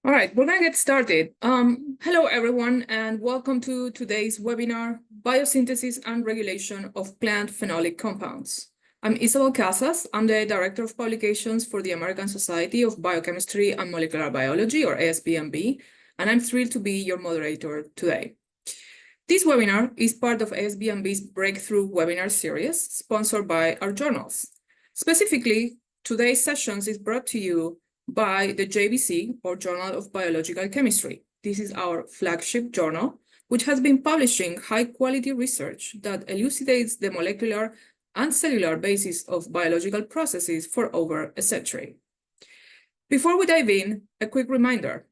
All right, we're going to get started. Hello, everyone, and welcome to today's webinar, Biosynthesis and Regulation of Plant Phenolic Compounds. I'm Isabel Casas. I'm the Director of Publications for the American Society of Biochemistry and Molecular Biology, or ASBMB, and I'm thrilled to be your moderator today. This webinar is part of ASBMB's Breakthrough Webinar Series, sponsored by our journals. Specifically, today's sessions is brought to you by the JBC, or Journal of Biological Chemistry. This is our flagship journal, which has been publishing high-quality research that elucidates the molecular and cellular basis of biological processes for over a century. Before we dive in, a quick reminder.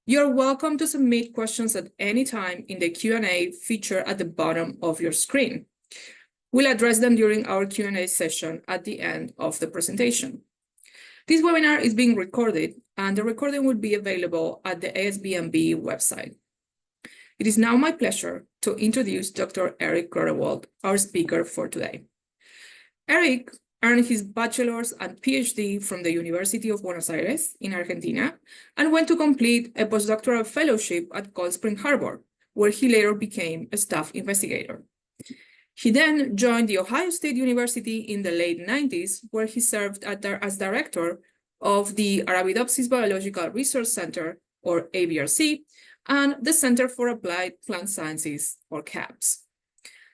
You're welcome to submit questions at any time in the Q&A feature at the bottom of your screen. We'll address them during our Q&A session at the end of the presentation. This webinar is being recorded, and the recording will be available at the ASBMB website. It is now my pleasure to introduce Dr. Erich Grotewold, our speaker for today. Erich earned his bachelor's and PhD from the University of Buenos Aires in Argentina and went to complete a postdoctoral fellowship at Cold Spring Harbor, where he later became a staff investigator. He then joined the Ohio State University in the late 90s, where he served as director of the Arabidopsis Biological Research Center, or ABRC, and the Center for Applied Plant Sciences, or CAPS.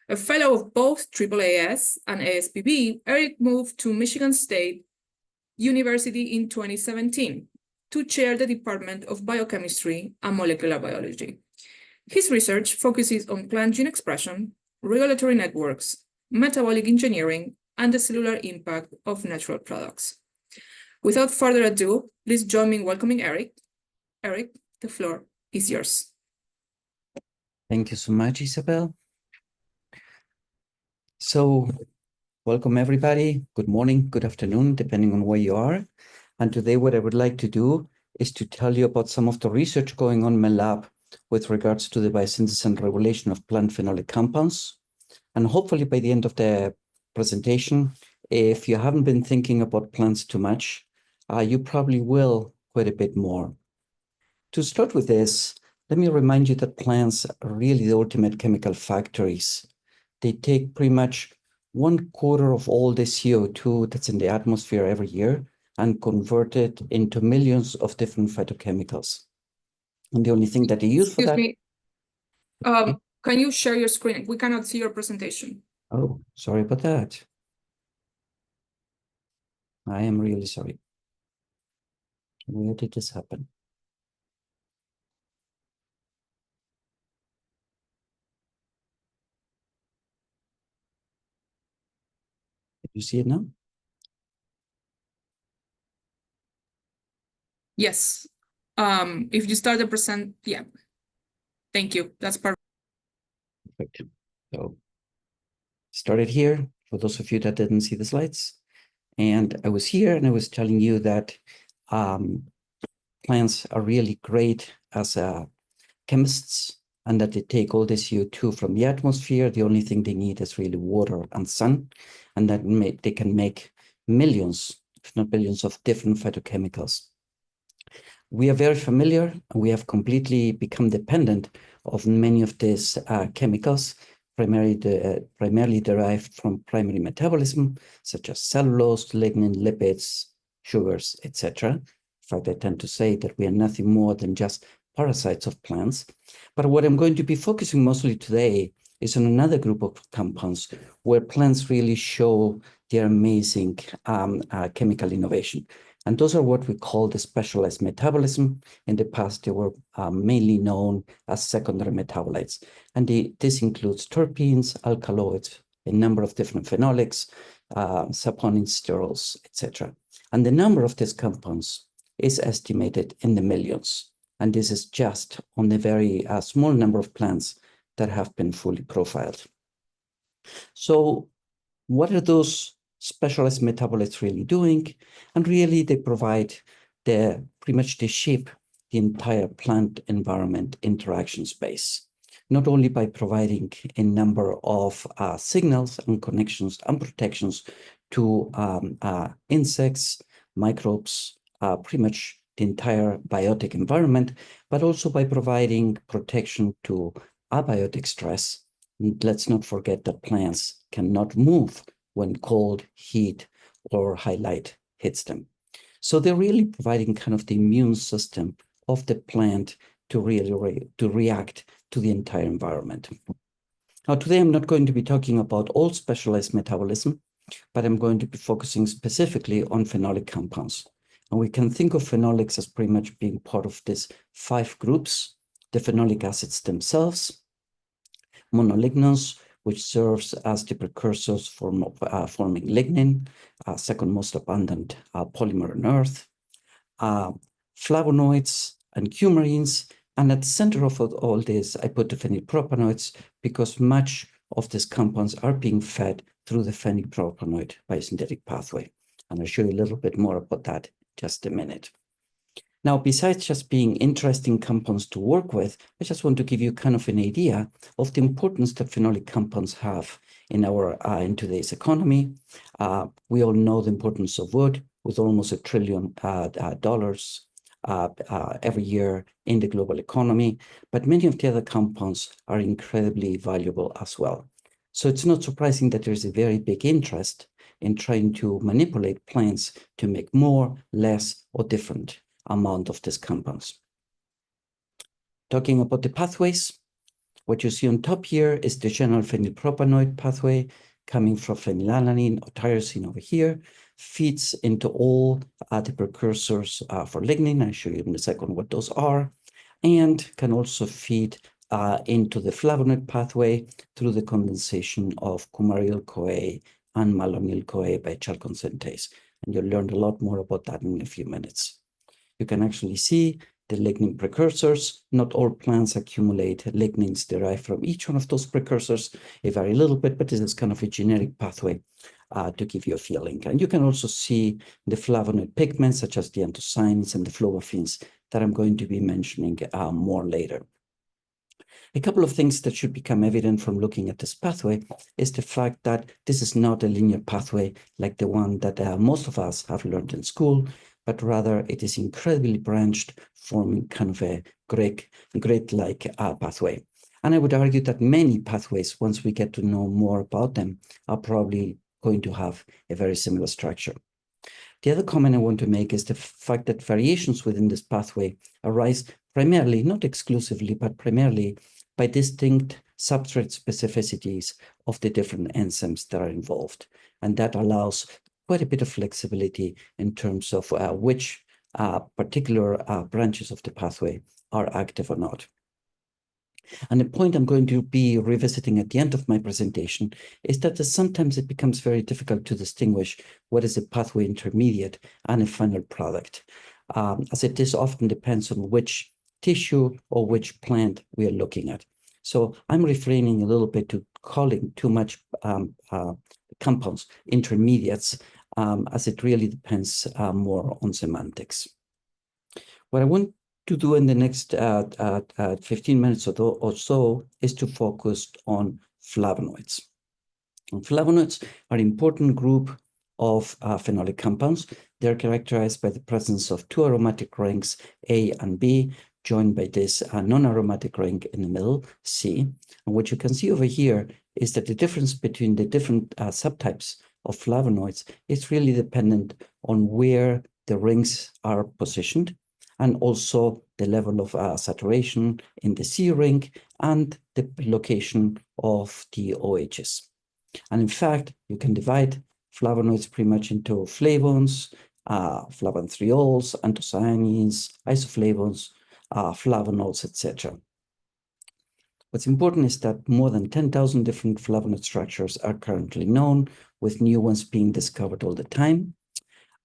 A fellow of both AAAS and ASPB, Erich moved to Michigan State University in 2017 to chair the Department of Biochemistry and Molecular Biology. His research focuses on plant gene expression, regulatory networks, metabolic engineering, and the cellular impact of natural products. Without further ado, please join me in welcoming Erich. Erich, the floor is yours. Thank you so much, Isabel. So, welcome everybody. Good morning, good afternoon, depending on where you are. And today what I would like to do is to tell you about some of the research going on in my lab with regards to the biosynthesis and regulation of plant phenolic compounds. And hopefully by the end of the presentation, if you haven't been thinking about plants too much, you probably will quite a bit more. To start with this, let me remind you that plants are really the ultimate chemical factories. They take pretty much 1/4 of all the CO2 that's in the atmosphere every year and convert it into millions of different phytochemicals. And the only thing that they use for that... Excuse me. Can you share your screen? We cannot see your presentation. Oh, sorry about that. I am really sorry. Where did this happen? Did you see it now? Yes. If you start the present, yeah. Thank you. That's perfect. Perfect. So, started here, for those of you that didn't see the slides. And I was here and I was telling you that plants are really great as chemists, and that they take all the CO2 from the atmosphere. The only thing they need is really water and sun, and that they can make millions, if not billions, of different phytochemicals. We are very familiar, and we have completely become dependent of many of these chemicals, primarily derived from primary metabolism, such as cellulose, lignin, lipids, sugars, etc. In fact, I tend to say that we are nothing more than just parasites of plants. But what I'm going to be focusing mostly today is on another group of compounds where plants really show their amazing chemical innovation. And those are what we call the specialized metabolism. In the past, they were mainly known as secondary metabolites. And this includes terpenes, alkaloids, a number of different phenolics, saponins, sterols, etc. And the number of these compounds is estimated in the millions. And this is just on the very small number of plants that have been fully profiled. So what are those specialized metabolites really doing? And really they provide pretty much they shape the entire plant environment interaction space, not only by providing a number of signals and connections and protections to insects, microbes, pretty much the entire biotic environment, but also by providing protection to abiotic stress. And let's not forget that plants cannot move when cold, heat, or high light hits them. So they're really providing kind of the immune system of the plant to really react to the entire environment. Now, today I'm not going to be talking about all specialized metabolism, but I'm going to be focusing specifically on phenolic compounds. And we can think of phenolics as pretty much being part of these 5 groups: the phenolic acids themselves, monolignans, which serves as the precursors for forming lignin, second most abundant polymer on Earth, flavonoids and coumarins, and at the center of all this, I put the phenylpropanoids because much of these compounds are being fed through the phenylpropanoid biosynthetic pathway. And I'll show you a little bit more about that in just a minute. Now, besides just being interesting compounds to work with, I just want to give you kind of an idea of the importance that phenolic compounds have in today's economy. We all know the importance of wood, with almost $1 trillion every year in the global economy, but many of the other compounds are incredibly valuable as well. So it's not surprising that there's a very big interest in trying to manipulate plants to make more, less, or different amount of these compounds. Talking about the pathways, what you see on top here is the general phenylpropanoid pathway coming from phenylalanine or tyrosine over here, feeds into all the precursors for lignin. I'll show you in a second what those are, and can also feed into the flavonoid pathway through the condensation of coumaryl-CoA and malonyl-CoA by chalcone synthase. And you'll learn a lot more about that in a few minutes. You can actually see the lignin precursors. Not all plants accumulate lignins derived from each one of those precursors, a very little bit, but this is kind of a generic pathway to give you a feeling. And you can also see the flavonoid pigments, such as the anthocyanins and the fluorophins, that I'm going to be mentioning more later. A couple of things that should become evident from looking at this pathway is the fact that this is not a linear pathway like the one that most of us have learned in school, but rather it is incredibly branched, forming kind of a grid-like pathway. And I would argue that many pathways, once we get to know more about them, are probably going to have a very similar structure. The other comment I want to make is the fact that variations within this pathway arise primarily, not exclusively, but primarily by distinct substrate specificities of the different enzymes that are involved. And that allows quite a bit of flexibility in terms of which particular branches of the pathway are active or not. And the point I'm going to be revisiting at the end of my presentation is that sometimes it becomes very difficult to distinguish what is a pathway intermediate and a final product, as it is often depends on which tissue or which plant we are looking at. So I'm refraining a little bit to calling too much compounds intermediates, as it really depends more on semantics. What I want to do in the next 15 minutes or so is to focus on flavonoids. And flavonoids are an important group of phenolic compounds. They're characterized by the presence of 2 aromatic rings, A and B, joined by this non-aromatic ring in the middle, C. And what you can see over here is that the difference between the different subtypes of flavonoids is really dependent on where the rings are positioned, and also the level of saturation in the C ring and the location of the OHs. And in fact, you can divide flavonoids pretty much into flavones, flavanthriols, anthocyanins, isoflavones, flavonols, etc. What's important is that more than 10,000 different flavonoid structures are currently known, with new ones being discovered all the time.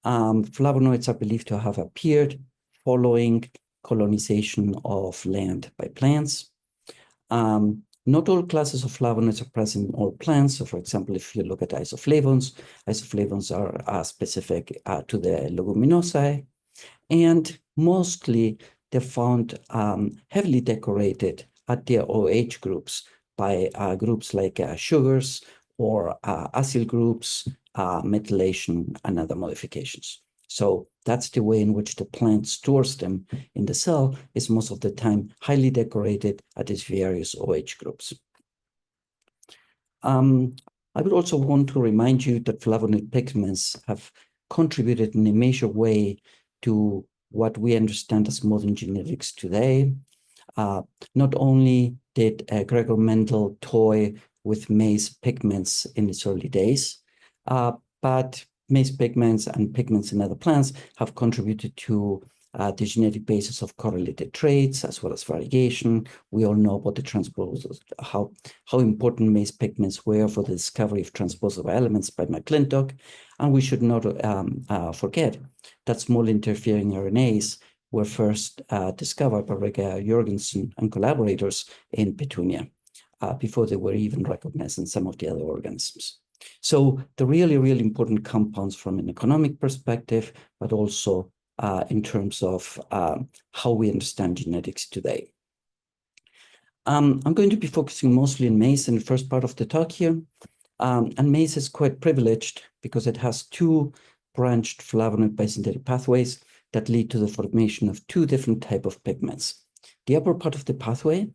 Flavonoids are believed to have appeared following colonization of land by plants. Not all classes of flavonoids are present in all plants. So, for example, if you look at isoflavones are specific to the leguminosae, and mostly they're found heavily decorated at their OH groups by groups like sugars or acyl groups, methylation, and other modifications. So That's the way in which the plant stores them in the cell, is most of the time highly decorated at its various OH groups. I would also want to remind you that flavonoid pigments have contributed in a major way to what we understand as modern genetics today. Not only did Gregor Mendel toy with maize pigments in its early days, but maize pigments and pigments in other plants have contributed to the genetic basis of correlated traits as well as variegation. We all know about the transposers, how important maize pigments were for the discovery of transposable elements by McClintock. And we should not forget that small interfering RNAs were first discovered by Rega Jorgensen and collaborators in Petunia before they were even recognized in some of the other organisms. So the really, really important compounds from an economic perspective, but also in terms of how we understand genetics today. I'm going to be focusing mostly on maize in the first part of the talk here. And maize is quite privileged because it has two branched flavonoid biosynthetic pathways that lead to the formation of two different types of pigments. The upper part of the pathway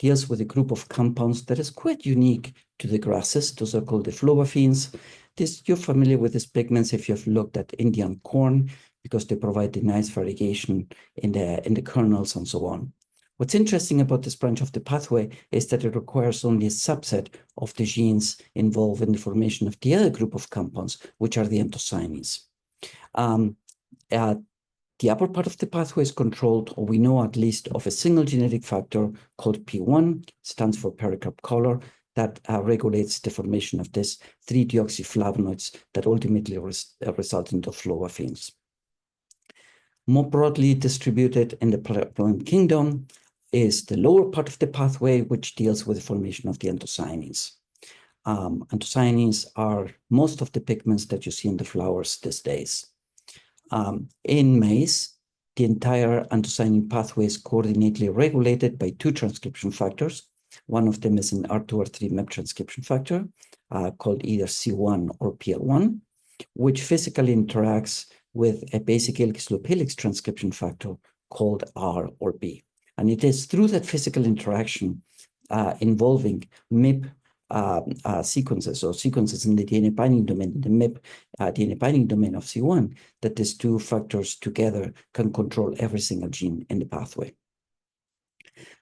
deals with a group of compounds that is quite unique to the grasses. Those are called the flavonoids. You're familiar with these pigments if you've looked at Indian corn, because they provide a nice variegation in the kernels and so on. What's interesting about this branch of the pathway is that it requires only a subset of the genes involved in the formation of the other group of compounds, which are the anthocyanins. The upper part of the pathway is controlled, or we know at least, of a single genetic factor called P1, stands for pericarp color, that regulates the formation of these 3-deoxyflavonoids that ultimately result into flavonoids. More broadly distributed in the plant kingdom is the lower part of the pathway, which deals with the formation of the anthocyanins. Anthocyanins are most of the pigments that you see in the flowers these days. In maize, the entire anthocyanin pathway is coordinately regulated by two transcription factors. One of them is an R2-R3 MEP transcription factor called either C1 or PL1, which physically interacts with a basic helix loop helix transcription factor called R or B. And it is through that physical interaction involving MIP sequences or sequences in the DNA binding domain, the MIP DNA binding domain of C1, that these two factors together can control every single gene in the pathway.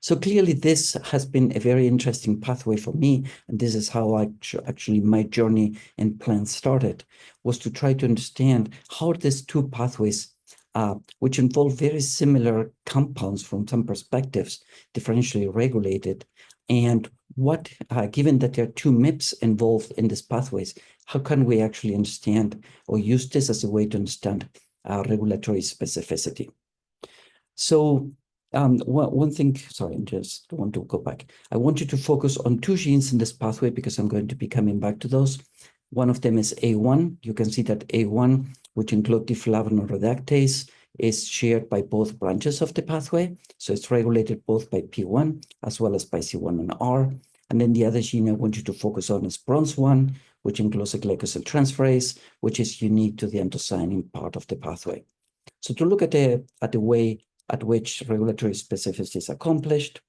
So clearly this has been a very interesting pathway for me, and this is how actually my journey in plants started, was to try to understand how these two pathways, which involve very similar compounds from some perspectives, differentially regulated, and what, given that there are two MIPs involved in these pathways, how can we actually understand or use this as a way to understand regulatory specificity? So one thing, sorry, I just want to go back. I want you to focus on two genes in this pathway because I'm going to be coming back to those. One of them is A1. You can see that A1, which include the flavonoid reductase, is shared by both branches of the pathway. So it's regulated both by P1 as well as by C1 and R. And then the other gene I want you to focus on is BRONZ1, which includes a glycosyl transferase, which is unique to the anthocyanin part of the pathway. So to look at the way at which regulatory specificity is accomplished,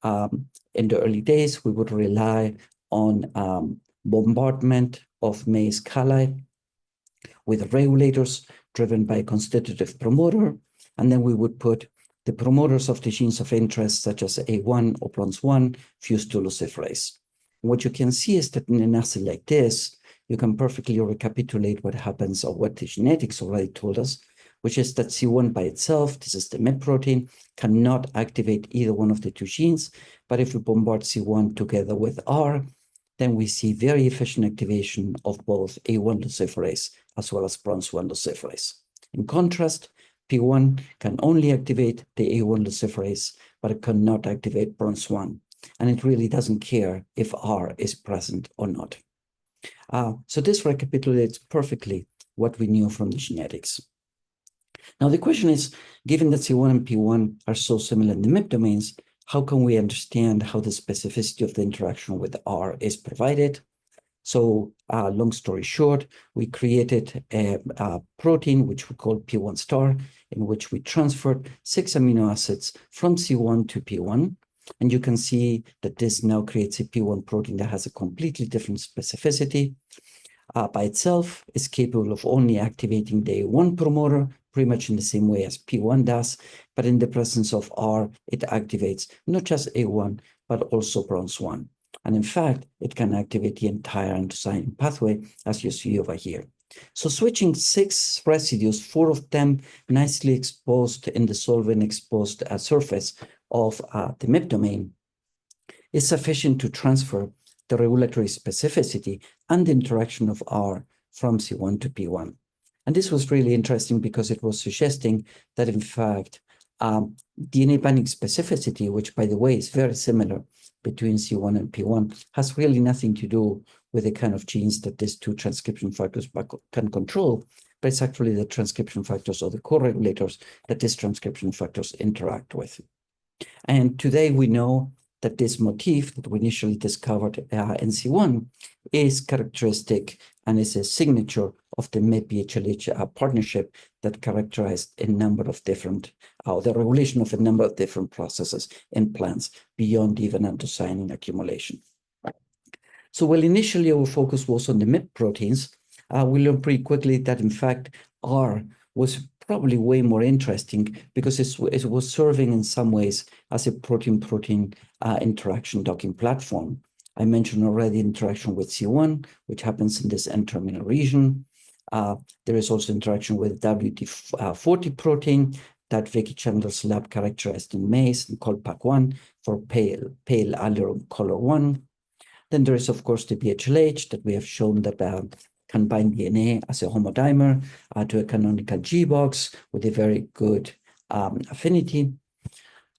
in the early days, we would rely on bombardment of maize calli with regulators driven by a constitutive promoter, and then we would put the promoters of the genes of interest, such as A1 or BRONZ1, fused to luciferase. What you can see is that in an assay like this, you can perfectly recapitulate what happens or what the genetics already told us, which is that C1 by itself, this is the MEP protein, cannot activate either one of the two genes. But if we bombard C1 together with R, then we see very efficient activation of both A1 luciferase as well as BRONZ1 luciferase. In contrast, P1 can only activate the A1 luciferase, but it cannot activate BRONZ1. And it really doesn't care if R is present or not. So this recapitulates perfectly what we knew from the genetics. Now, the question is, given that C1 and P1 are so similar in the MIP domains, how can we understand how the specificity of the interaction with R is provided? So long story short, we created a protein, which we call P1 star, in which we transferred 6 amino acids from C1 to P1. And you can see that this now creates a P1 protein that has a completely different specificity. By itself, is capable of only activating the A1 promoter, pretty much in the same way as P1 does. But in the presence of R, it activates not just A1, but also BRONZ1. And in fact, it can activate the entire anthocyanin pathway, as you see over here. So switching 6 residues, 4 of them nicely exposed in the solvent-exposed surface of the MIP domain, is sufficient to transfer the regulatory specificity and the interaction of R from C1 to P1. And this was really interesting because it was suggesting that, in fact, DNA binding specificity, which, by the way, is very similar between C1 and P1, has really nothing to do with the kind of genes that these two transcription factors can control, but it's actually the transcription factors or the co-regulators that these transcription factors interact with. And today we know that this motif that we initially discovered in C1 is characteristic and is a signature of the MIP-HLH partnership that characterized a number of different, the regulation of a number of different processes in plants beyond even anthocyanin accumulation. So while initially our focus was on the MIP proteins, we learned pretty quickly that, in fact, R was probably way more interesting because it was serving in some ways as a protein-protein interaction docking platform. I mentioned already interaction with C1, which happens in this N-terminal region. There is also interaction with WT40 protein that Vicky Chandler's lab characterized in maize and called PAC1 for pale allerum color 1. Then there is, of course, the BHLH that we have shown that can bind DNA as a homodimer to a canonical G box with a very good affinity.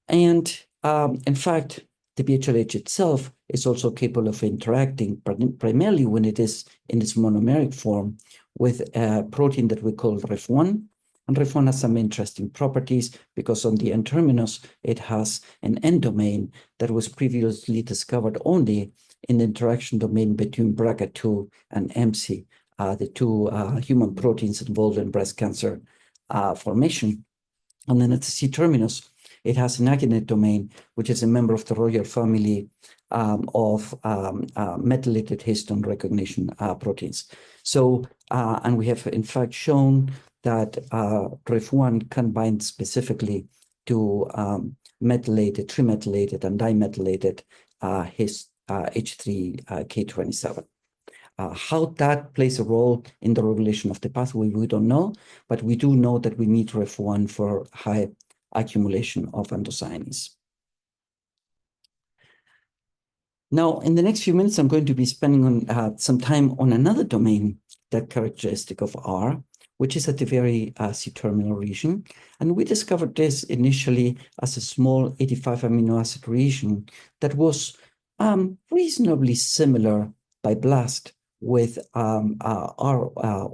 And in fact, the BHLH itself is also capable of interacting primarily when it is in its monomeric form with a protein that we call REF1. And REF1 has some interesting properties because on the N-terminus, it has an N domain that was previously discovered only in the interaction domain between BRCA2 and MC, the two human proteins involved in breast cancer formation. And then at the C-terminus, it has an agonist domain, which is a member of the royal family of methylated histone recognition proteins. So, and we have in fact shown that REF1 can bind specifically to methylated, trimethylated, and dimethylated H3K27. How that plays a role in the regulation of the pathway, we don't know, but we do know that we need REF1 for high accumulation of anthocyanins. Now, in the next few minutes, I'm going to be spending some time on another domain that characteristic of R, which is at the very C-terminal region. And we discovered this initially as a small 85 amino acid region that was reasonably similar by blast with our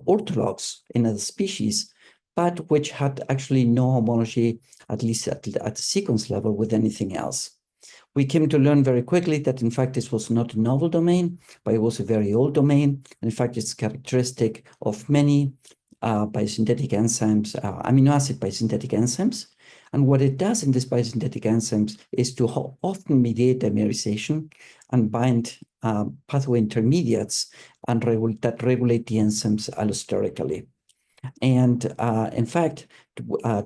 orthologs in other species, but which had actually no homology, at least at the sequence level, with anything else. We came to learn very quickly that, in fact, this was not a novel domain, but it was a very old domain. In fact, it's characteristic of many biosynthetic enzymes, amino acid biosynthetic enzymes. And what it does in these biosynthetic enzymes is to often mediate dimerization and bind pathway intermediates and that regulate the enzymes allosterically. And in fact,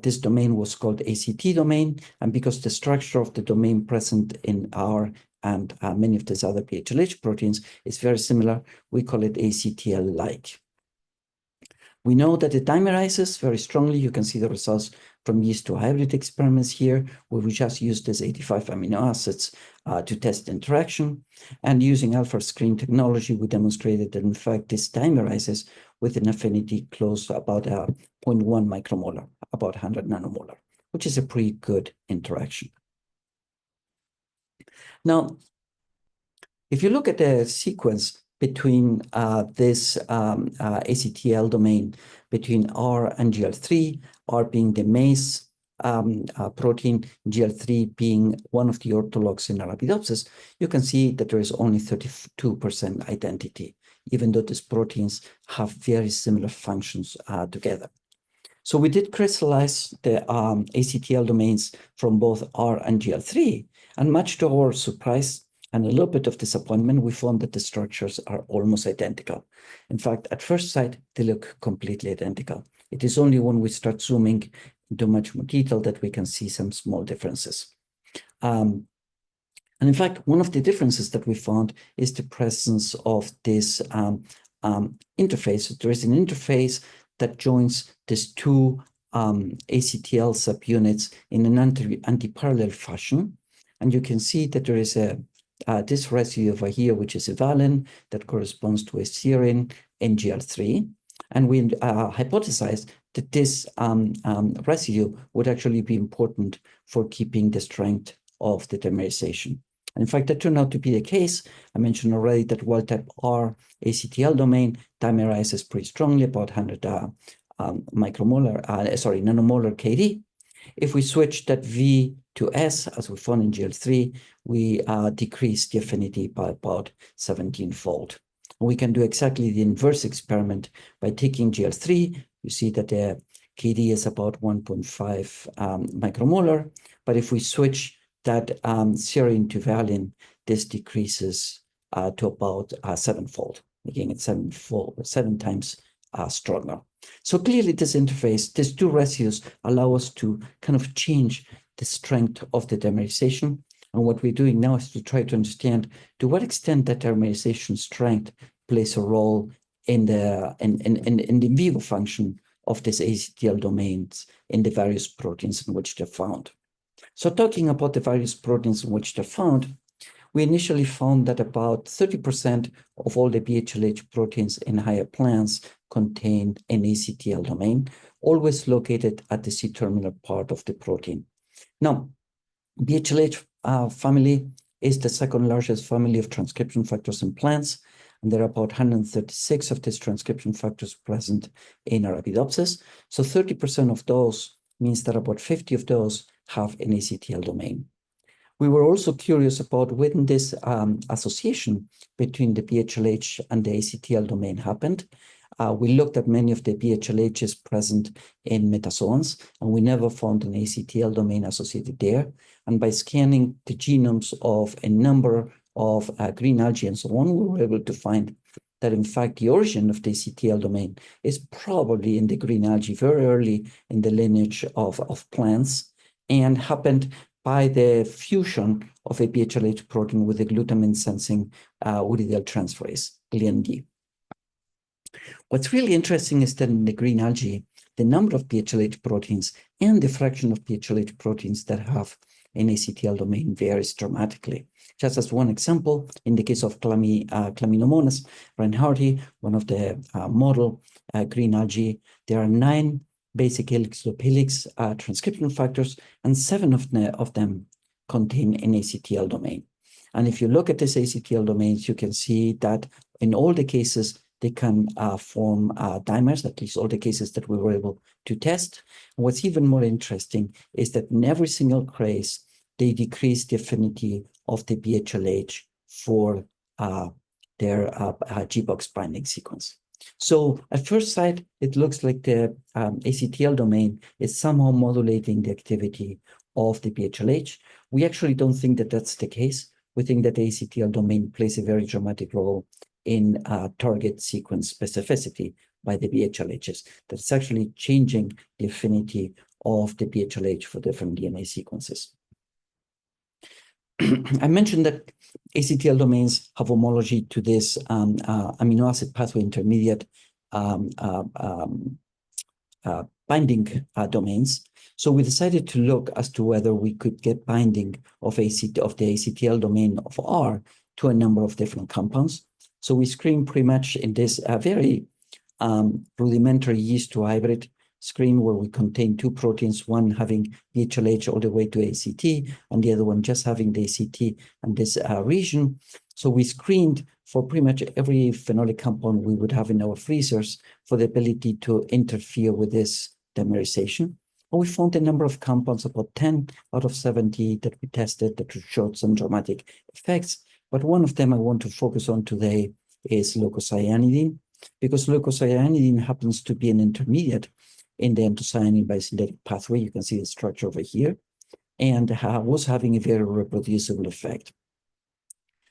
this domain was called ACT domain. And because the structure of the domain present in R and many of these other PHLH proteins is very similar, we call it ACTL-like. We know that it dimerizes very strongly. You can see the results from yeast to hybrid experiments here, where we just used these 85 amino acids to test interaction. And using alpha screen technology, we demonstrated that, in fact, this dimerizes with an affinity close to about 0.1 micromolar, about 100 nanomolar, which is a pretty good interaction. Now, if you look at the sequence between this ACTL domain, between R and GL3, R being the maize protein, GL3 being one of the orthologs in Arabidopsis, you can see that there is only 32% identity even though these proteins have very similar functions together. So we did crystallize the ACTL domains from both R and GL3, and much to our surprise and a little bit of disappointment, we found that the structures are almost identical. In fact, at first sight, they look completely identical. It is only when we start zooming into much more detail that we can see some small differences. And in fact, one of the differences that we found is the presence of this interface. There is an interface that joins these two ACTL subunits in an anti-parallel fashion. And you can see that there is this residue over here, which is a valine that corresponds to a serine in GL3. And we hypothesized that this residue would actually be important for keeping the strength of the dimerization. And in fact, that turned out to be the case. I mentioned already that wild-type R ACTL domain dimerizes pretty strongly, about 100 nanomolar KD. If we switch that V to S, as we found in GL3, we decrease the affinity by about 17-fold. We can do exactly the inverse experiment by taking GL3. You see that the KD is about 1.5 micromolar. But if we switch that serine to valine, this decreases to about 7-fold. Again, it's 7 times stronger. So clearly this interface, these two residues allow us to kind of change the strength of the dimerization. And what we're doing now is to try to understand to what extent that dimerization strength plays a role in the in vivo function of these ACTL domains in the various proteins in which they're found. So talking about the various proteins in which they're found, we initially found that about 30% of all the BHLH proteins in higher plants contain an ACTL domain, always located at the C-terminal part of the protein. Now, BHLH family is the second largest family of transcription factors in plants, and there are about 136 of these transcription factors present in Arabidopsis. So 30% of those means that about 50 of those have an ACTL domain. We were also curious about when this association between the BHLH and the ACTL domain happened. We looked at many of the BHLHs present in metazoans, and we never found an ACTL domain associated there. And by scanning the genomes of a number of green algae and so on, we were able to find that, in fact, the origin of the ACTL domain is probably in the green algae very early in the lineage of plants, and happened by the fusion of a BHLH protein with a glutamine-sensing uridyl transferase, GLND. What's really interesting is that in the green algae, the number of BHLH proteins and the fraction of BHLH proteins that have an ACTL domain varies dramatically. Just as one example, in the case of Chlamydomonas reinhardti, one of the model green algae, there are 9 basic helix loop helix transcription factors, and 7 of them contain an ACTL domain. And if you look at these ACTL domains, you can see that in all the cases, they can form dimers, at least all the cases that we were able to test. And what's even more interesting is that in every single case, they decrease the affinity of the BHLH for their G-box binding sequence. So at first sight, it looks like the ACTL domain is somehow modulating the activity of the BHLH. We actually don't think that that's the case. We think that the ACTL domain plays a very dramatic role in target sequence specificity by the BHLHs. That's actually changing the affinity of the BHLH for different DNA sequences. I mentioned that ACTL domains have homology to this amino acid pathway intermediate binding domains. So we decided to look as to whether we could get binding of the ACTL domain of R to a number of different compounds. So we screened pretty much in this very rudimentary yeast to hybrid screen where we contain 2 proteins, one having BHLH all the way to ACT, and the other one just having the ACT and this region. So we screened for pretty much every phenolic compound we would have in our freezers for the ability to interfere with this dimerization. And we found a number of compounds, about 10 out of 70 that we tested that showed some dramatic effects. But one of them I want to focus on today is leucocyanidine, because leucocyanidine happens to be an intermediate in the anthocyanin biosynthetic pathway. You can see the structure over here, and was having a very reproducible effect.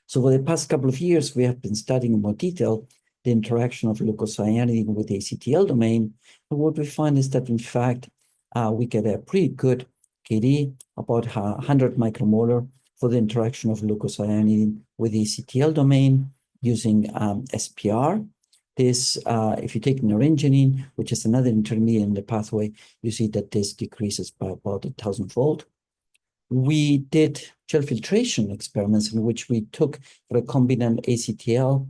So for the past couple of years, we have been studying in more detail the interaction of leucocyanidine with the ACTL domain. And what we find is that, in fact, we get a pretty good KD, about 100 micromolar for the interaction of leucocyanidine with the ACTL domain using SPR. This, if you take naringenin, which is another intermediate in the pathway, you see that this decreases by about 1,000-fold. We did gel filtration experiments in which we took recombinant ACTL,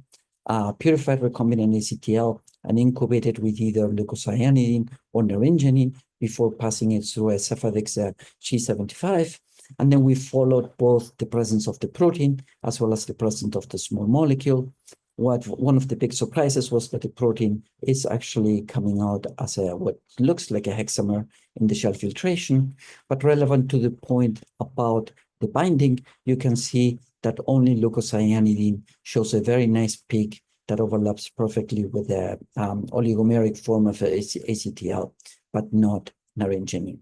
purified recombinant ACTL, and incubated with either leucocyanidine or naringenin before passing it through a Cephadex G75. And then we followed both the presence of the protein as well as the presence of the small molecule. One of the big surprises was that the protein is actually coming out as what looks like a hexamer in the gel filtration, but relevant to the point about the binding, you can see that only leucocyanidine shows a very nice peak that overlaps perfectly with the oligomeric form of ACTL, but not naringenin.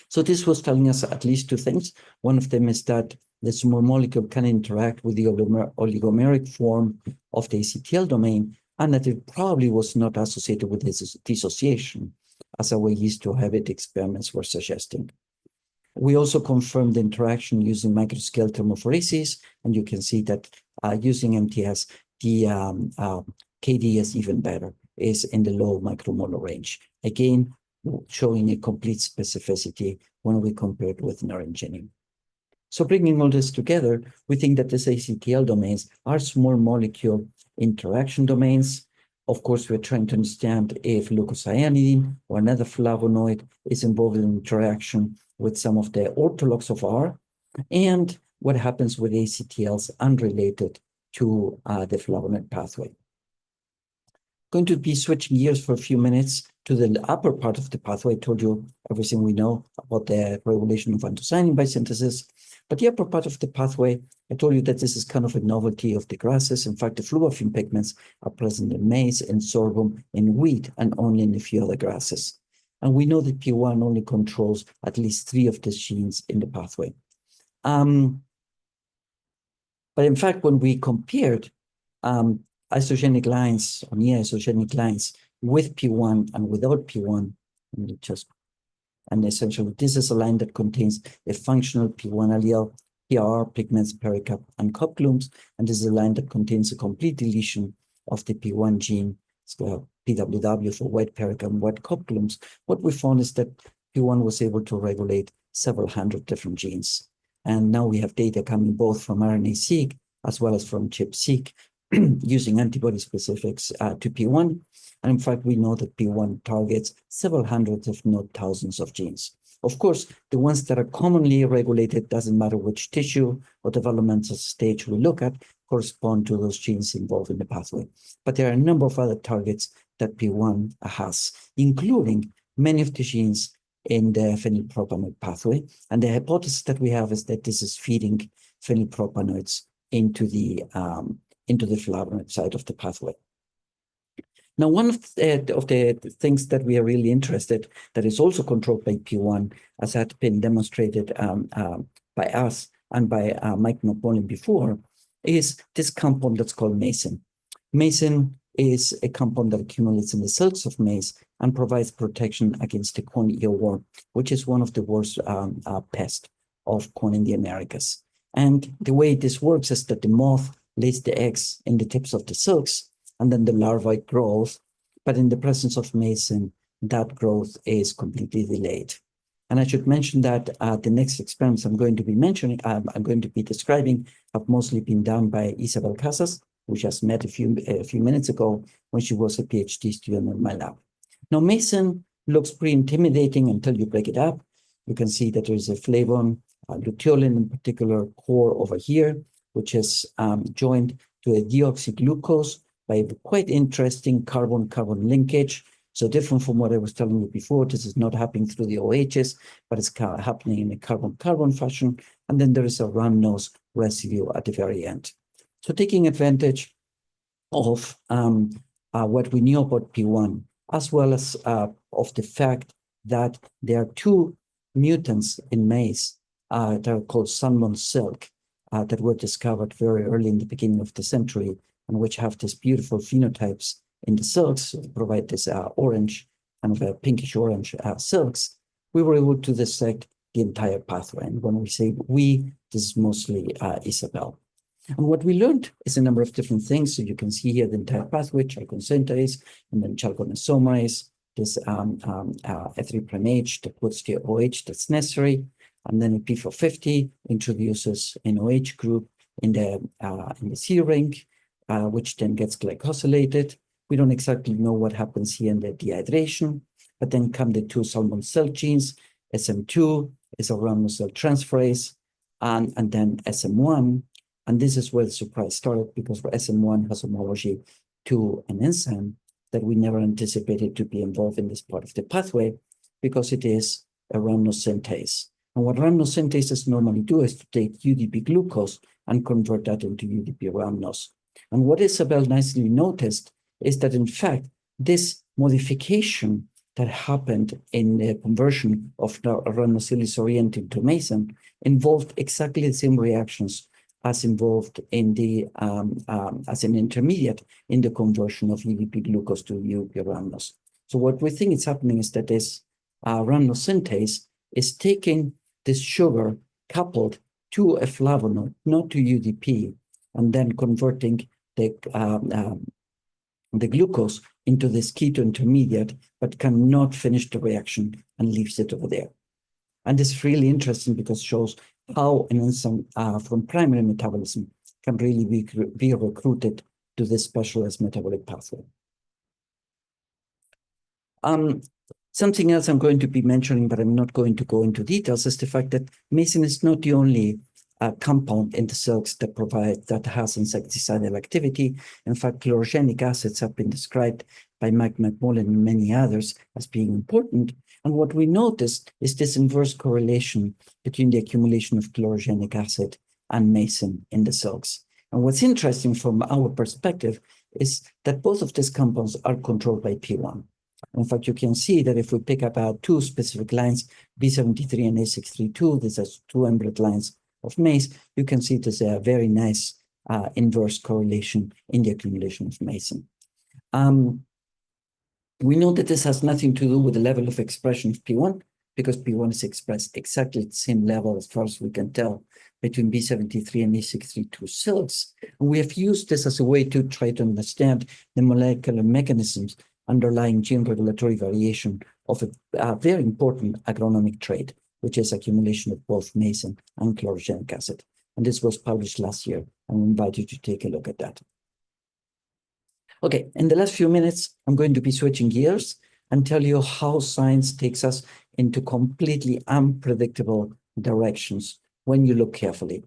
So this was telling us at least two things. One of them is that the small molecule can interact with the oligomeric form of the ACTL domain, and that it probably was not associated with this dissociation, as our yeast to habit experiments were suggesting. We also confirmed the interaction using microscale thermophoresis, and you can see that using MTS, the KD is even better, is in the low micromolar range. Again, showing a complete specificity when we compare it with naringenin. So bringing all this together, we think that these ACTL domains are small molecule interaction domains. Of course, we're trying to understand if leucocyanidine or another flavonoid is involved in interaction with some of the orthologs of R, and what happens with ACTLs unrelated to the flavonoid pathway. Going to be switching gears for a few minutes to the upper part of the pathway. I told you everything we know about the regulation of anthocyanin biosynthesis. But the upper part of the pathway, I told you that this is kind of a novelty of the grasses. In fact, the fluorofin pigments are present in maize and sorghum and wheat, and only in a few other grasses. And we know that P1 only controls at least 3 of the genes in the pathway. But in fact, when we compared isogenic lines or near isogenic lines with P1 and without P1, and essentially this is a line that contains a functional P1 allele, PR, pigments, pericarp, and cup glooms, and this is a line that contains a complete deletion of the P1 gene, so PWW for white pericarp and white cup glooms. What we found is that P1 was able to regulate several hundred different genes. And now we have data coming both from RNA-seq as well as from ChIP-seq using antibody specifics to P1. And in fact, we know that P1 targets several hundreds, if not thousands, of genes. Of course, the ones that are commonly regulated, doesn't matter which tissue or developmental stage we look at, correspond to those genes involved in the pathway. But there are a number of other targets that P1 has, including many of the genes in the phenylpropanoid pathway. And the hypothesis that we have is that this is feeding phenylpropanoids into the flavonoid side of the pathway. Now, one of the things that we are really interested that is also controlled by P1, as had been demonstrated by us and by Mike McMullen before, is this compound that's called maize. Maize is a compound that accumulates in the silks of maize and provides protection against the corn earworm, which is one of the worst pests of corn in the Americas. And the way this works is that the moth lays the eggs in the tips of the silks, and then the larvae grows. But in the presence of maize, that growth is completely delayed. And I should mention that the next experiments I'm going to be describing have mostly been done by Isabel Casas, who just met a few minutes ago when she was a PhD student in my lab. Now, maize looks pretty intimidating until you break it up. You can see that there is a flavon, luteolin in particular, core over here, which is joined to a deoxyglucose by a quite interesting carbon-carbon linkage. So different from what I was telling you before, this is not happening through the OHs, but it's happening in a carbon-carbon fashion. And then there is a run-nose residue at the very end. So taking advantage of what we knew about P1, as well as of the fact that there are two mutants in maize that are called salmon silk that were discovered very early in the beginning of the century, and which have these beautiful phenotypes in the silks, provide this orange, kind of a pinkish orange silks. We were able to dissect the entire pathway. And when we say we, this is mostly Isabel. And what we learned is a number of different things. So you can see here the entire pathway, chalcone-synthase, and then chalcone-isomerase, this F3'H that puts the OH that's necessary, and then a P450 introduces an OH group in the C ring, which then gets glycosylated. We don't exactly know what happens here in the dehydration, but then come the two salmon silk genes. SM2 is a rhamnosyl transferase, and then SM1. And this is where the surprise started, because SM1 has homology to an enzyme that we never anticipated to be involved in this part of the pathway, because it is a rhamnosyntase. And what rhamnosyntases normally do is to take UDP glucose and convert that into UDP rhamnose. And what Isabel nicely noticed is that, in fact, this modification that happened in the conversion of the rhamnosylis oriented to mason involved exactly the same reactions as involved in the as an intermediate in the conversion of UDP glucose to UDP rhamnose. So what we think is happening is that this rhamnosyntase is taking this sugar coupled to a flavonoid, not to UDP, and then converting the glucose into this keto intermediate, but cannot finish the reaction and leaves it over there. And this is really interesting because it shows how an enzyme from primary metabolism can really be recruited to this specialized metabolic pathway. Something else I'm going to be mentioning, but I'm not going to go into details, is the fact that mason is not the only compound in the silks that has insecticidal activity. In fact, chlorogenic acids have been described by Mike McMullen and many others as being important. And what we noticed is this inverse correlation between the accumulation of chlorogenic acid and mason in the silks. And what's interesting from our perspective is that both of these compounds are controlled by P1. In fact, you can see that if we pick up our two specific lines, B73 and A632, these are two embedded lines of maize, you can see there's a very nice inverse correlation in the accumulation of mason. We know that this has nothing to do with the level of expression of P1, because P1 is expressed exactly at the same level, as far as we can tell, between B73 and A632 silks. And we have used this as a way to try to understand the molecular mechanisms underlying gene regulatory variation of a very important agronomic trait, which is accumulation of both mason and chlorogenic acid. And this was published last year, and I invite you to take a look at that. Okay, in the last few minutes, I'm going to be switching gears and tell you how science takes us into completely unpredictable directions when you look carefully.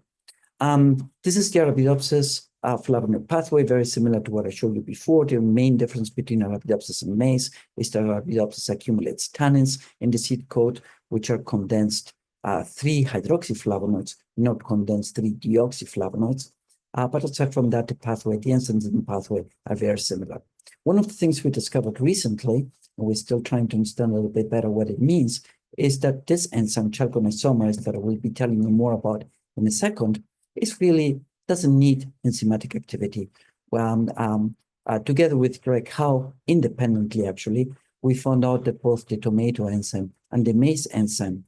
This is the Arabidopsis flavonoid pathway, very similar to what I showed you before. The main difference between Arabidopsis and maize is that Arabidopsis accumulates tannins in the seed coat, which are condensed 3-hydroxyflavonoids, not condensed 3-deoxyflavonoids. But aside from that, the pathway, the enzymes in the pathway are very similar. One of the things we discovered recently, and we're still trying to understand a little bit better what it means, is that this enzyme, chalcone-isomerase, that I will be telling you more about in a second, doesn't need enzymatic activity. Together with Greg Howe, independently actually, we found out that both the tomato enzyme and the maize enzyme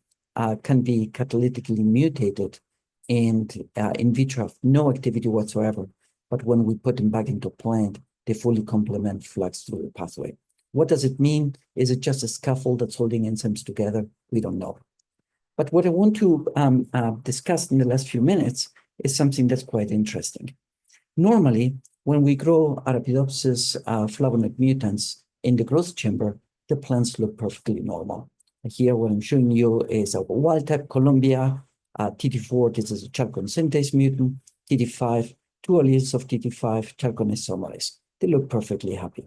can be catalytically mutated and in vitro have no activity whatsoever. But when we put them back into a plant, they fully complement flux through the pathway. What does it mean? Is it just a scaffold that's holding enzymes together? We don't know. But what I want to discuss in the last few minutes is something that's quite interesting. Normally, when we grow Arabidopsis flavonoid mutants in the growth chamber, the plants look perfectly normal. Here, what I'm showing you is a wild type Columbia, TT4, this is a chalcone-synthase mutant, TT5, two alleles of TT5, chalcone-isomerase. They look perfectly happy.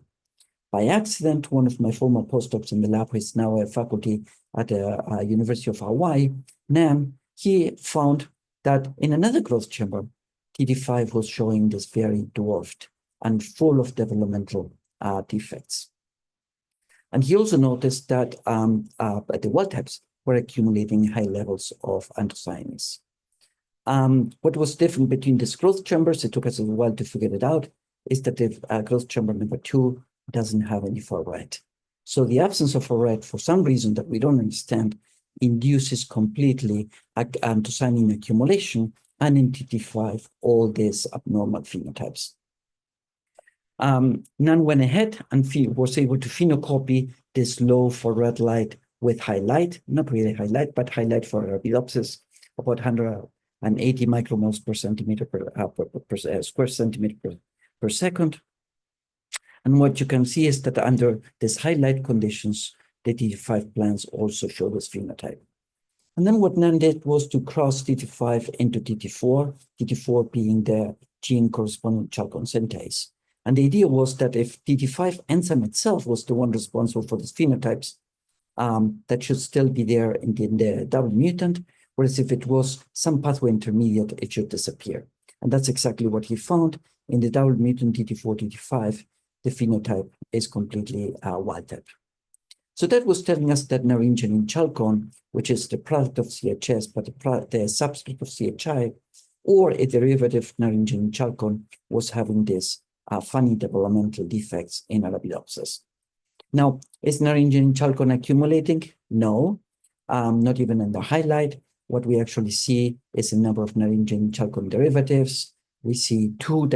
By accident, one of my former postdocs in the lab, who is now a faculty at the University of Hawaii, Nam, he found that in another growth chamber, TT5 was showing this very dwarfed and full of developmental defects. And he also noticed that the wild types were accumulating high levels of anthocyanins. What was different between these growth chambers, it took us a while to figure it out, is that the growth chamber number 2 doesn't have any far right. So the absence of far right, for some reason that we don't understand, induces completely anthocyanin accumulation and in TT5 all these abnormal phenotypes. None went ahead and was able to phenocopy this low for red light with highlight, not really highlight, but highlight for Arabidopsis, about 180 micromoles per centimeter per square centimeter per second. And what you can see is that under these highlight conditions, the TT5 plants also show this phenotype. And then what Nan did was to cross TT5 into TT4, TT4 being the gene corresponding to chalcone synthase. And the idea was that if TT5 enzyme itself was the one responsible for these phenotypes, that should still be there in the double mutant, whereas if it was some pathway intermediate, it should disappear. And that's exactly what he found. In the double mutant TT4, TT5, the phenotype is completely wild type. So that was telling us that naringenin chalcone, which is the product of CHS, but the substrate of CHI, or a derivative naringenin chalcone, was having this funny developmental defects in Arabidopsis. Now, is naringenin chalcone accumulating? No, not even in the highlight. What we actually see is a number of naringenin chalcone derivatives. We see 2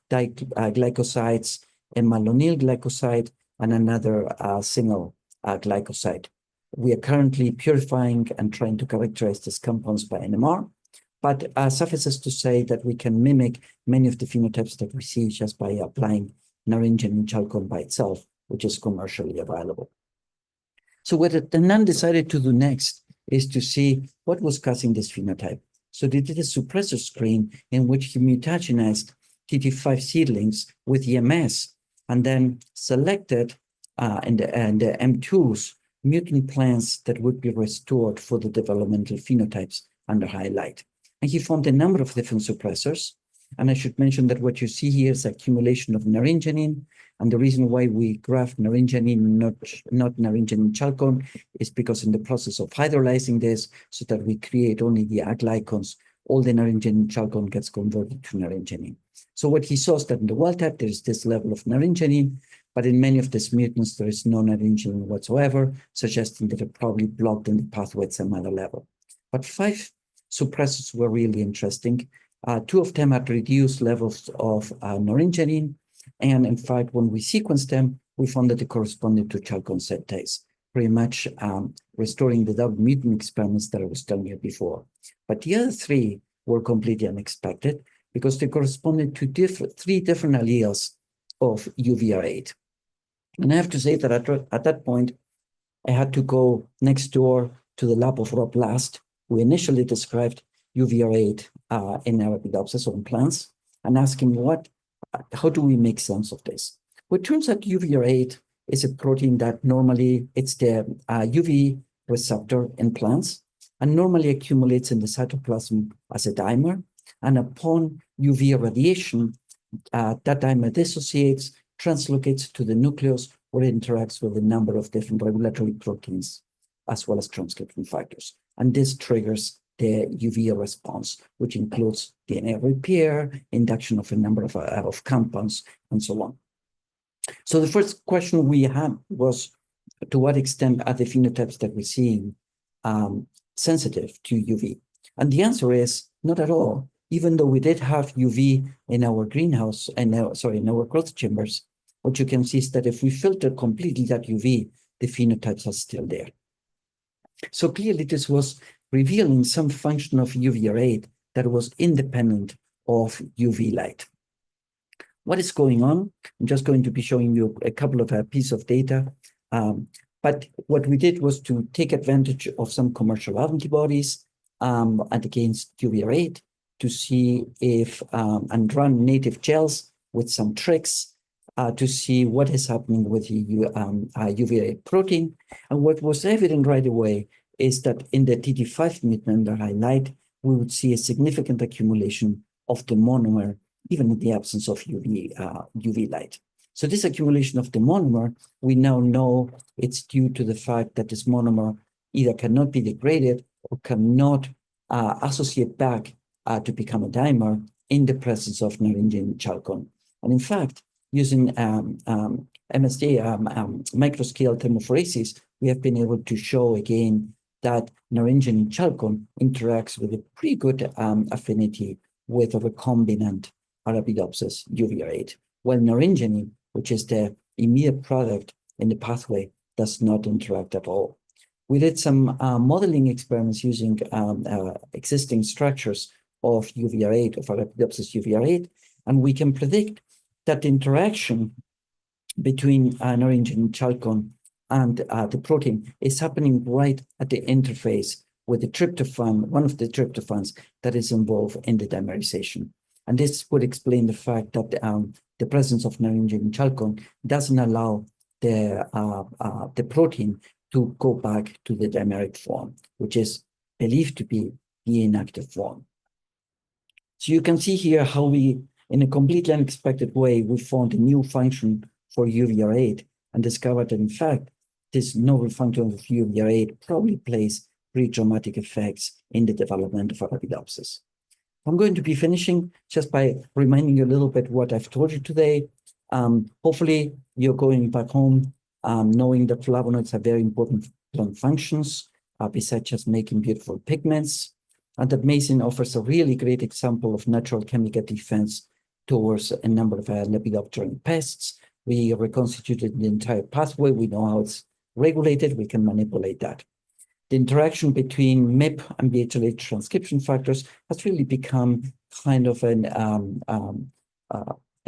glycosides, a malonyl glycoside, and another single glycoside. We are currently purifying and trying to characterize these compounds by NMR, but suffices to say that we can mimic many of the phenotypes that we see just by applying naringenin chalcone by itself, which is commercially available. So what the Nan decided to do next is to see what was causing this phenotype. So they did a suppressor screen in which he mutagenized TT5 seedlings with EMS and then selected in the M2s mutant plants that would be restored for the developmental phenotypes under highlight. And he found a number of different suppressors. And I should mention that what you see here is accumulation of naringenin. And the reason why we graphed naringenin, not naringenin chalcone, is because in the process of hydrolyzing this, so that we create only the aglycons, all the naringenin chalcone gets converted to naringenin. So what he saw is that in the wild type, there is this level of naringenin, but in many of these mutants, there is no naringenin whatsoever, suggesting that it probably blocked in the pathway at some other level. But 5 suppressors were really interesting. 2 of them had reduced levels of naringenin. And in fact, when we sequenced them, we found that they corresponded to chalcone synthase, pretty much restoring the double mutant experiments that I was telling you before. But the other 3 were completely unexpected because they corresponded to 3 different alleles of UVR8. And I have to say that at that point, I had to go next door to the lab of Rob Last, who initially described UVR8 in Arabidopsis on plants, and ask him how do we make sense of this? Well, it turns out UVR8 is a protein that normally it's the UV receptor in plants and normally accumulates in the cytoplasm as a dimer. And upon UV irradiation, that dimer dissociates, translocates to the nucleus where it interacts with a number of different regulatory proteins as well as transcription factors. And this triggers the UV response, which includes DNA repair, induction of a number of compounds, and so on. So the first question we had was, to what extent are the phenotypes that we're seeing sensitive to UV? And the answer is not at all. Even though we did have UV in our greenhouse, in our growth chambers, what you can see is that if we filter completely that UV, the phenotypes are still there. So clearly this was revealing some function of UVR8 that was independent of UV light. What is going on? I'm just going to be showing you a couple of pieces of data. But what we did was to take advantage of some commercial antibodies against UVR8 to see if, and run native gels with some tricks to see what is happening with the UVA protein. And what was evident right away is that in the TT5 mutant under highlight, we would see a significant accumulation of the monomer even in the absence of UV light. So this accumulation of the monomer, we now know it's due to the fact that this monomer either cannot be degraded or cannot associate back to become a dimer in the presence of naringin chalcone. And in fact, using MSD, microscale thermophoresis, we have been able to show again that naringin chalcone interacts with a pretty good affinity with a recombinant Arabidopsis uveiate, while naringin, which is the immediate product in the pathway, does not interact at all. We did some modeling experiments using existing structures of uveiate, of Arabidopsis uveiate, and we can predict that the interaction between naringin chalcone and the protein is happening right at the interface with the tryptophan, one of the tryptophans that is involved in the dimerization. And this would explain the fact that the presence of naringin chalcone doesn't allow the protein to go back to the dimeric form, which is believed to be the inactive form. So you can see here how we, in a completely unexpected way, we found a new function for uveiate and discovered that, in fact, this novel function of uveiate probably plays pretty dramatic effects in the development of Arabidopsis. I'm going to be finishing just by reminding you a little bit what I've told you today. Hopefully, you're going back home knowing that flavonoids have very important plant functions, besides just making beautiful pigments, and that maize offers a really great example of natural chemical defense towards a number of lepidopteran pests. We reconstituted the entire pathway. We know how it's regulated. We can manipulate that. The interaction between MIP and BHLH transcription factors has really become kind of a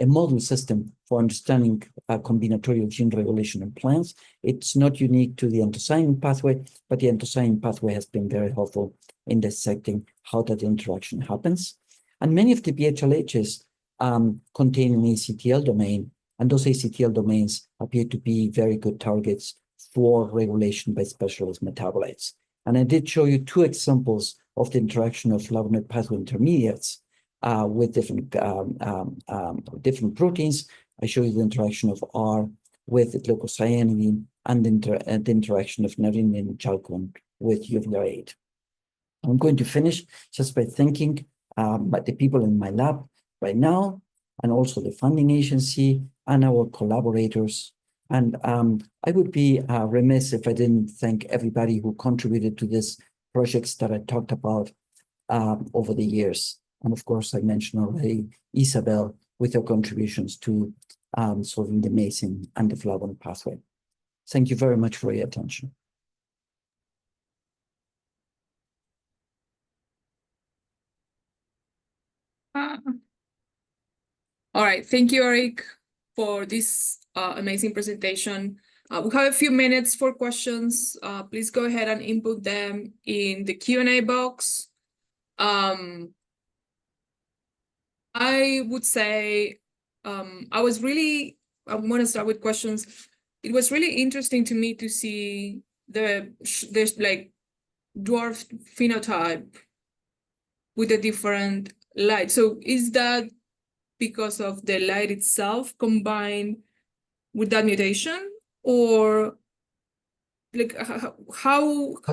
model system for understanding combinatorial gene regulation in plants. It's not unique to the anthocyanin pathway, but the anthocyanin pathway has been very helpful in dissecting how that interaction happens. And many of the BHLHs contain an ACTL domain, and those ACTL domains appear to be very good targets for regulation by specialist metabolites. And I did show you two examples of the interaction of flavonoid pathway intermediates with different proteins. I show you the interaction of R with glucosylceramide and the interaction of naringin chalcone with uveiate. I'm going to finish just by thanking the people in my lab right now, and also the funding agency and our collaborators. And I would be remiss if I didn't thank everybody who contributed to these projects that I talked about over the years. And of course, I mentioned already Isabel with her contributions to solving the maize and the flavonoid pathway. Thank you very much for your attention. All right, thank you, Erich, for this amazing presentation. We have a few minutes for questions. Please go ahead and input them in the Q&A box. I would say I'm going to start with questions. It was really interesting to me to see there's like dwarf phenotype with a different light. So is that because of the light itself combined with that mutation, or like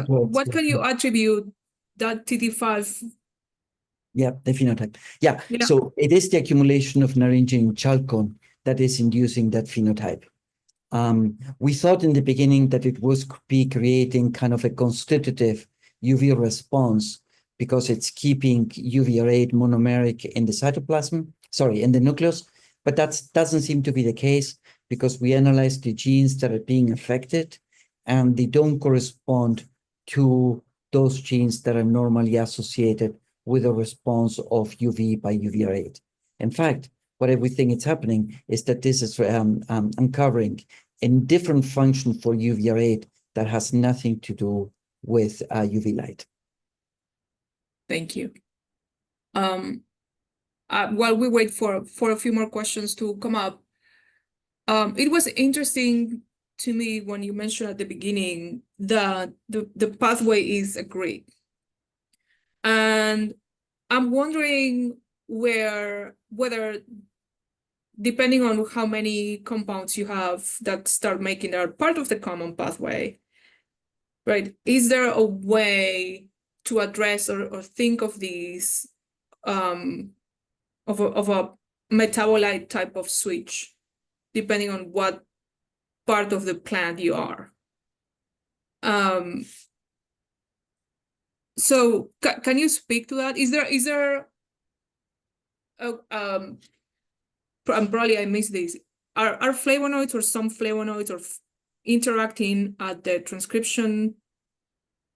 what can you attribute that TT5? Yeah, the phenotype. Yeah, so it is the accumulation of naringin chalcone that is inducing that phenotype. We thought in the beginning that it was be creating kind of a constitutive UV response because it's keeping uveiate monomeric in the cytoplasm, in the nucleus, but that doesn't seem to be the case because we analyzed the genes that are being affected and they don't correspond to those genes that are normally associated with a response of UV by uveiate. In fact, what we think is happening is that this is uncovering a different function for uveiate that has nothing to do with UV light. Thank you. While we wait for a few more questions to come up, it was interesting to me when you mentioned at the beginning that the pathway is a grid. And I'm wondering whether depending on how many compounds you have that start making their part of the common pathway, right? Is there a way to address or think of these of a metabolite type of switch, depending on what part of the plant you are? So can you speak to that? Is there and probably I missed this. Are flavonoids or some flavonoids or interacting at the transcription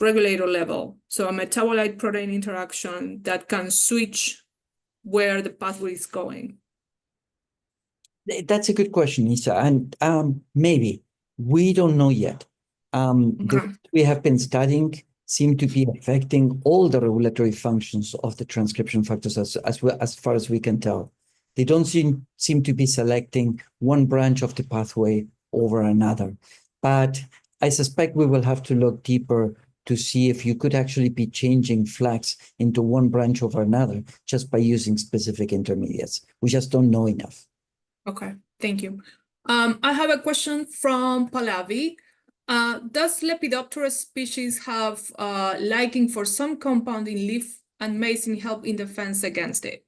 regulator level? So a metabolite protein interaction that can switch where the pathway is going. That's a good question, Isa, and maybe we don't know yet. The we have been studying seem to be affecting all the regulatory functions of the transcription factors as far as we can tell. They don't seem to be selecting one branch of the pathway over another. But I suspect we will have to look deeper to see if you could actually be changing flags into one branch over another just by using specific intermediates. We just don't know enough. Okay, thank you. I have a question from Pallavi. Does Lepidoptera species have liking for some compound in leaf and maize help in defense against it?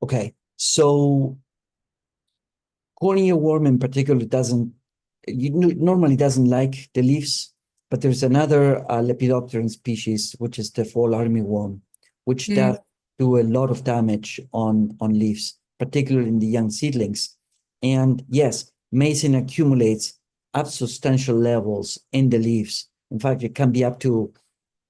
Okay, so cornea worm in particular normally doesn't like the leaves, but there's another Lepidopteran species, which is the fall armyworm, which does do a lot of damage on leaves, particularly in the young seedlings. And yes, mason accumulates at substantial levels in the leaves. In fact, it can be up to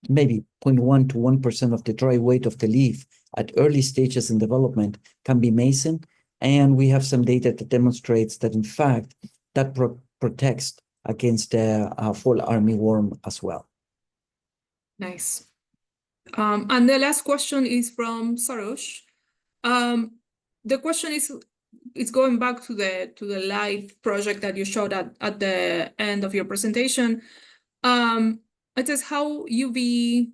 maybe 0.1 to 1% of the dry weight of the leaf at early stages in development can be mason. And we have some data that demonstrates that, in fact, that protects against the fall armyworm as well. Nice. And the last question is from Sarosh. The question is, it's going back to the live project that you showed at the end of your presentation. It says how UV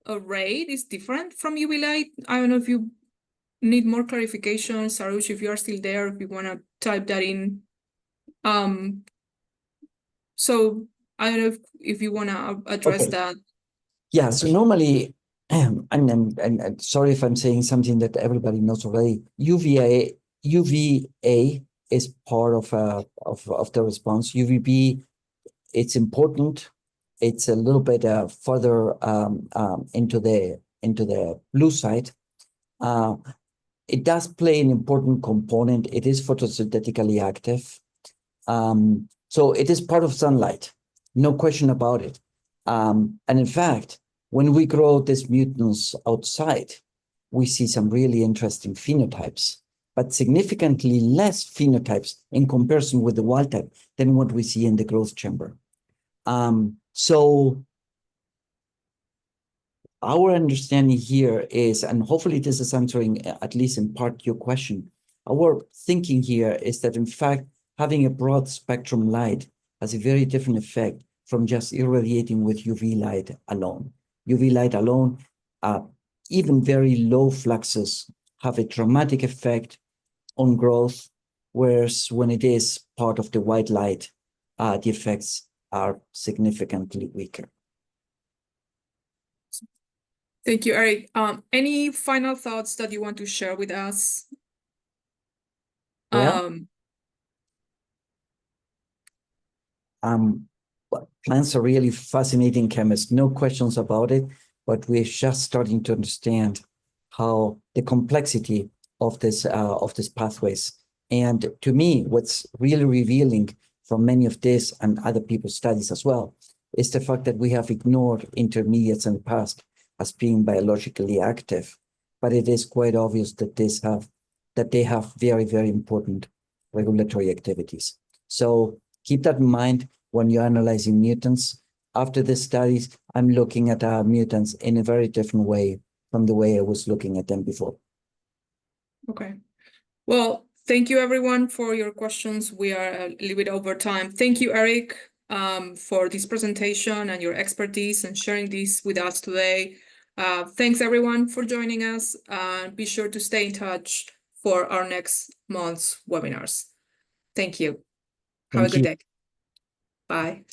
array is different from UV light. I don't know if you need more clarification, Sarosh, if you are still there, if you want to type that in. So I don't know if you want to address that. Yeah, so normally, and sorry if I'm saying something that everybody knows already, UVA is part of the response. UVB, it's important. It's a little bit further into the blue side. It does play an important component. It is photosynthetically active. So it is part of sunlight, no question about it. And in fact, when we grow these mutants outside, we see some really interesting phenotypes, but significantly less phenotypes in comparison with the wild type than what we see in the growth chamber. So our understanding here is, and hopefully this is answering at least in part your question, our thinking here is that in fact, having a broad spectrum light has a very different effect from just irradiating with UV light alone. UV light alone, even very low fluxes have a dramatic effect on growth, whereas when it is part of the white light, the effects are significantly weaker. Thank you, Eric. Any final thoughts that you want to share with us? Plants are really fascinating chemists, no questions about it, but we're just starting to understand how the complexity of these pathways. And to me, what's really revealing from many of this and other people's studies as well is the fact that we have ignored intermediates in the past as being biologically active, but it is quite obvious that they have very, very important regulatory activities. So keep that in mind when you're analyzing mutants. After the studies, I'm looking at mutants in a very different way from the way I was looking at them before. Okay. Well, thank you everyone for your questions. We are a little bit over time. Thank you, Eric. for this presentation and your expertise and sharing this with us today. Thanks everyone for joining us. Be sure to stay in touch for our next month's webinars. Thank you. Have a good day. Bye.